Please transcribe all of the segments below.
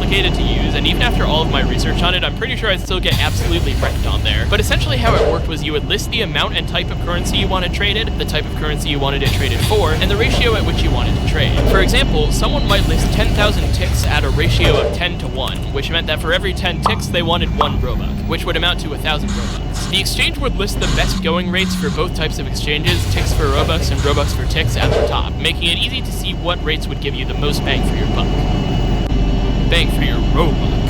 complicated to use, and even after all of my research on it, I'm pretty sure I'd still get absolutely wrecked on there. But essentially how it worked was you would list the amount and type of currency you wanted traded, the type of currency you wanted it traded for, and the ratio at which you wanted to trade. For example, someone might list 10,000 ticks at a ratio of 10 to 1, which meant that for every 10 ticks they wanted 1 Robux, which would amount to 1,000 Robux. The exchange would list the best going rates for both types of exchanges, ticks for Robux and Robux for ticks, at the top, making it easy to see what rates would give you the most bang for your buck. Bang for your Robux.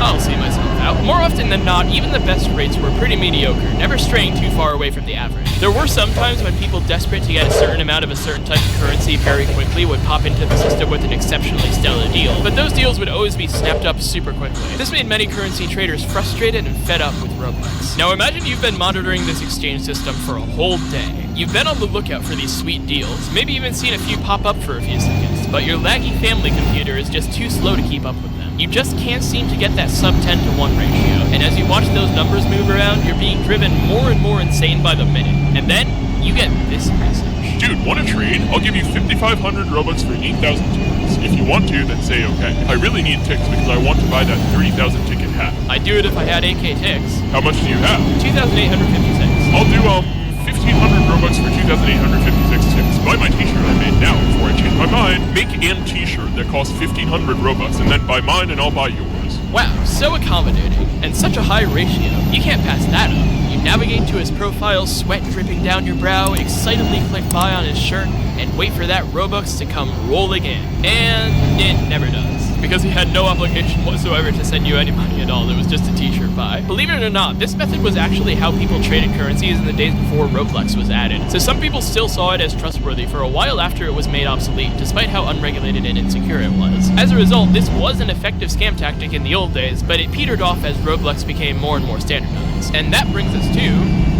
I'll see myself out. More often than not, even the best rates were pretty mediocre, never straying too far away from the average. There were some times when people desperate to get a certain amount of a certain type of currency very quickly would pop into the system with an exceptionally stellar deal, but those deals would always be snapped up super quickly. This made many currency traders frustrated and fed up with Robux. Now imagine you've been monitoring this exchange system for a whole day. You've been on the lookout for these sweet deals, maybe even seen a few pop up for a few seconds, but your laggy family computer is just too slow to keep up with them. You just can't seem to get that sub 10 to 1 ratio, and as you watch those numbers move around, you're being driven more and more insane by the minute. And then, you get this message. Dude, want to trade? I'll give you 5,500 Robux for 8,000 tickets. If you want to, then say okay. I really need ticks because I want to buy that 30,000 ticket hat. I'd do it if I had 8k ticks. How much do you have? 2,856. I'll do, 1,500 Robux for 2,856 ticks. Buy my t-shirt I made now before I change my mind. Make an t-shirt that costs 1,500 Robux and then buy mine and I'll buy yours. Wow, so accommodating, and such a high ratio. You can't pass that up. You navigate to his profile, sweat dripping down your brow, excitedly click buy on his shirt, and wait for that Robux to come rolling in. And it never does. Because he had no obligation whatsoever to send you any money at all, it was just a t-shirt buy. Believe it or not, this method was actually how people traded currencies in the days before Roblox was added, so some people still saw it as trustworthy for a while after it was made obsolete, despite how unregulated and insecure it was. As a result, this was an effective scam tactic in the old days, but it petered off as Roblox became more and more standardized. And that brings us to...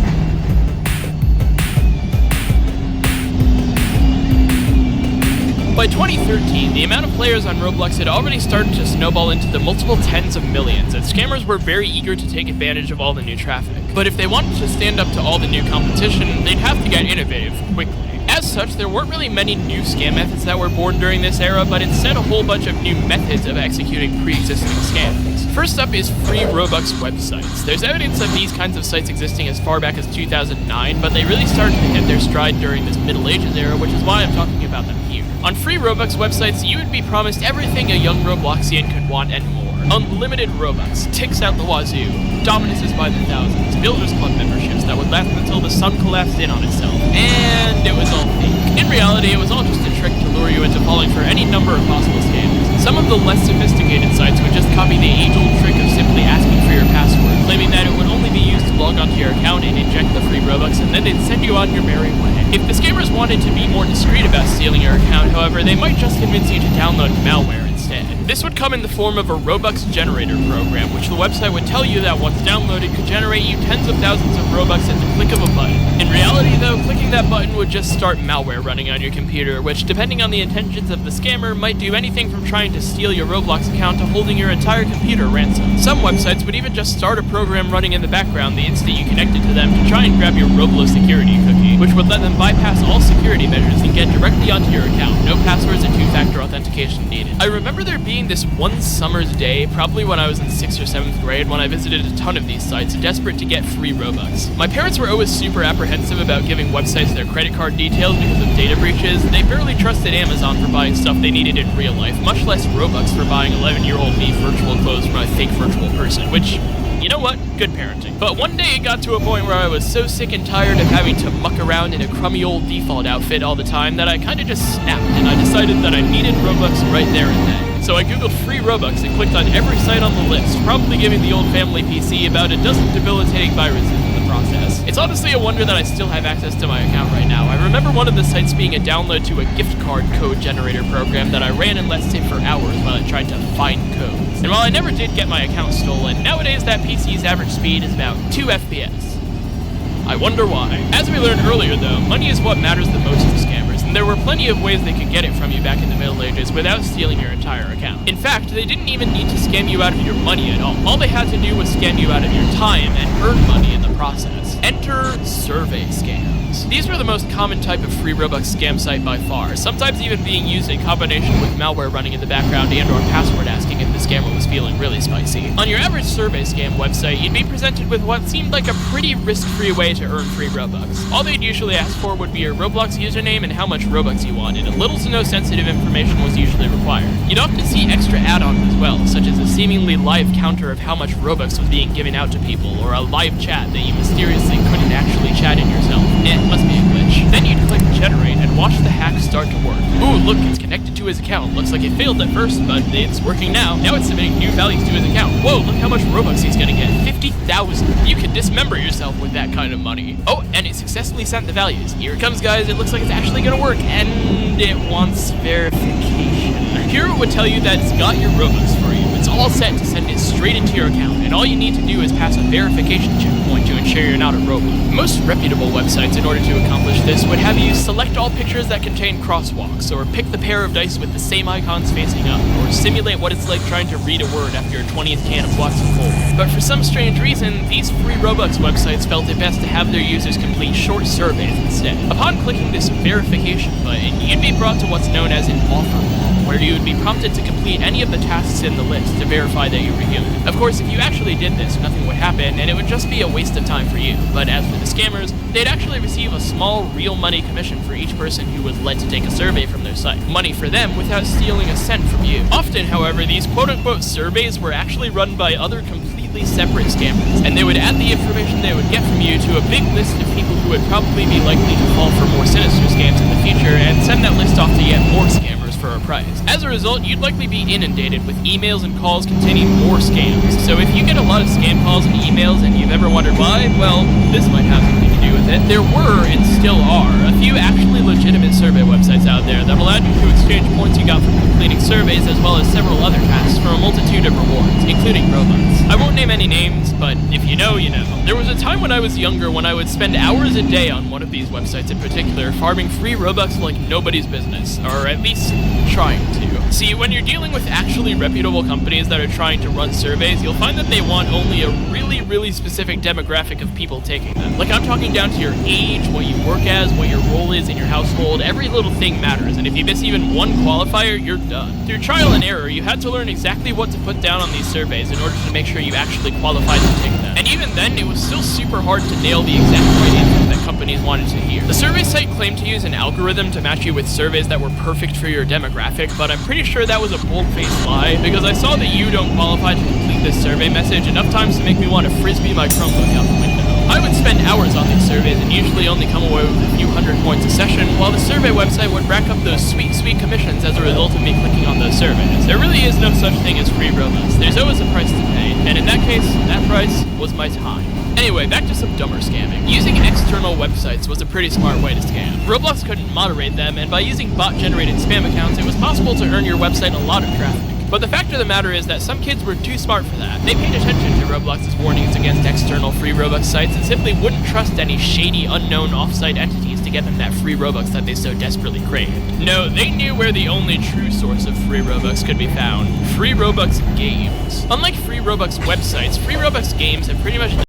By 2013, the amount of players on Roblox had already started to snowball into the multiple tens of millions, and scammers were very eager to take advantage of all the new traffic. But if they wanted to stand up to all the new competition, they'd have to get innovative quickly. As such, there weren't really many new scam methods that were born during this era, but instead a whole bunch of new methods of executing pre-existing scams. First up is free Robux websites. There's evidence of these kinds of sites existing as far back as 2009, but they really started to hit their stride during this Middle Ages era, which is why I'm talking about them here. On free Robux websites, you would be promised everything a young Robloxian could want and more. Unlimited Robux, ticks out the wazoo, dominances by the thousands, Builders Club memberships that would last until the sun collapsed in on itself. And it was all fake. In reality, it was all just a trick to lure you into falling for any number of possible scams. Some of the less sophisticated sites would just copy the age-old trick of simply asking for your password, claiming that it would only be used to log onto your account and inject the free Robux, and then they'd send you on your merry way. If the scammers wanted to be more discreet about stealing your account, however, they might just convince you to download malware instead. This would come in the form of a Robux generator program, which the website would tell you that once downloaded could generate you tens of thousands of Robux at the click of a button. In reality though, clicking that button would just start malware running on your computer, which depending on the intentions of the scammer might do anything from trying to steal your Roblox account to holding your entire computer ransom. Some websites would even just start a program running in the background the instant you connected to them to try and grab your Roblo security cookie, which would let them bypass all security measures and get directly onto your account. No passwords and two-factor authentication needed. I remember there being this one summer's day, probably when I was in 6th or 7th grade, when I visited a ton of these sites, desperate to get free Robux. My parents were always super apprehensive about giving websites their credit card details because of data breaches. They barely trusted Amazon for buying stuff they needed in real life, much less Robux for buying 11-year-old me virtual clothes from a fake virtual person, which... you know what? Good parenting. But one day it got to a point where I was so sick and tired of having to muck around in a crummy old default outfit all the time that I kinda just snapped, and I decided that I needed Robux right there and then. So I googled free Robux and clicked on every site on the list, probably giving the old family PC about a dozen debilitating viruses in the process. It's honestly a wonder that I still have access to my account right now. I remember one of the sites being a download to a gift card code generator program that I ran and let sit for hours while I tried to find codes. And while I never did get my account stolen, nowadays that PC's average speed is about 2 FPS. I wonder why. As we learned earlier though, money is what matters the most to scammers, and there were plenty of ways they could get it from you back in the Middle Ages without stealing your entire account. In fact, they didn't even need to scam you out of your money at all. All they had to do was scam you out of your time and earn money in the process. Enter survey scams. scams. These were the most common type of free Robux scam site by far, sometimes even being used in combination with malware running in the background and or password asking if the scammer was feeling really spicy. On your average survey scam website, you'd be presented with what seemed like a pretty risk-free way to earn free Robux. All they'd usually ask for would be your Roblox username and how much Robux you wanted, and little to no sensitive information was usually required. You'd often see extra add-ons as well, such as a seemingly live counter of how much Robux was being given out to people, or a live chat that you mysteriously couldn't actually chat in yourself. Must be a glitch. Then you'd click generate and watch the hack start to work. Ooh, look, it's connected to his account. Looks like it failed at first, but it's working now. Now it's submitting new values to his account. Whoa, look how much Robux he's gonna get. 50,000. You can dismember yourself with that kind of money. Oh, and it successfully sent the values. Here it comes, guys. It looks like it's actually gonna work, and it wants verification. Here it would tell you that it's got your Robux for you. It's all set to send it straight into your account, and all you need to do is pass a verification checkpoint to ensure you're not a robot. Most reputable websites, in order to accomplish this, would have you select all pictures that contain crosswalks, or pick the pair of dice with the same icons facing up, or simulate what it's like trying to read a word after your 20th can of Watson Full. But for some strange reason, these free Robux websites felt it best to have their users complete short surveys instead. Upon clicking this verification button, you'd be brought to what's known as an offer wall, where you would be prompted to complete any of the tasks in the list to verify that you were human. Of course, if you actually did this, nothing would happen, and it would just be a waste of time for you. But as for the scammers, they'd actually receive a small, real money commission for each person who was led to take a survey from their site. Money for them without stealing a cent from you. Often, however, these quote-unquote surveys were actually run by other completely separate scammers, and they would add the information they would get from you to a big list of people who would probably be likely to fall for more sinister scams in the future, and send that list off to yet more scammers for a price. As a result, you'd likely be inundated with emails and calls containing more scams. So if you get a lot of scam calls and emails and you've ever wondered why, well, this might have something to do with it. There were, and still are, a few actually legitimate survey websites out there that allowed you to exchange points you got from completing surveys as well as several other tasks for a multitude of rewards, including Robux. I won't name any names, but if you know, you know. There was a time when I was younger when I would spend hours a day on one of these websites in particular, farming free Robux like nobody's business, or at least trying to. See, when you're dealing with actually reputable companies that are trying to run surveys, you'll find that they want only a really specific demographic of people taking them. Like, I'm talking down to your age, what you work as, what your role is in your household. Every little thing matters, and if you miss even one qualifier, you're done. Through trial and error, you had to learn exactly what to put down on these surveys in order to make sure you actually qualified to take them. And even then, it was still super hard to nail the exact right answers that companies wanted to hear. The survey site claimed to use an algorithm to match you with surveys that were perfect for your demographic, but I'm pretty sure that was a bold-faced lie, because I saw that you don't qualify to complete this survey message enough times to make me want to frisbee my Chromebook out the window. I would spend hours on these surveys and usually only come away with a few hundred points a session, while the survey website would rack up those sweet commissions as a result of me clicking on those surveys. There really is no such thing as free Robux. There's always a price to pay, and in that case, that price was my time. Anyway, back to some dumber scamming. Using external websites was a pretty smart way to scam. Roblox couldn't moderate them, and by using bot-generated spam accounts, it was possible to earn your website a lot of traffic. But the fact of the matter is that some kids were too smart for that. They paid attention to Roblox's warnings against external free Robux sites and simply wouldn't trust any shady, unknown off-site entities to get them that free Robux that they so desperately craved. No, they knew where the only true source of free Robux could be found: free Robux games. Unlike free Robux websites, free Robux games have pretty much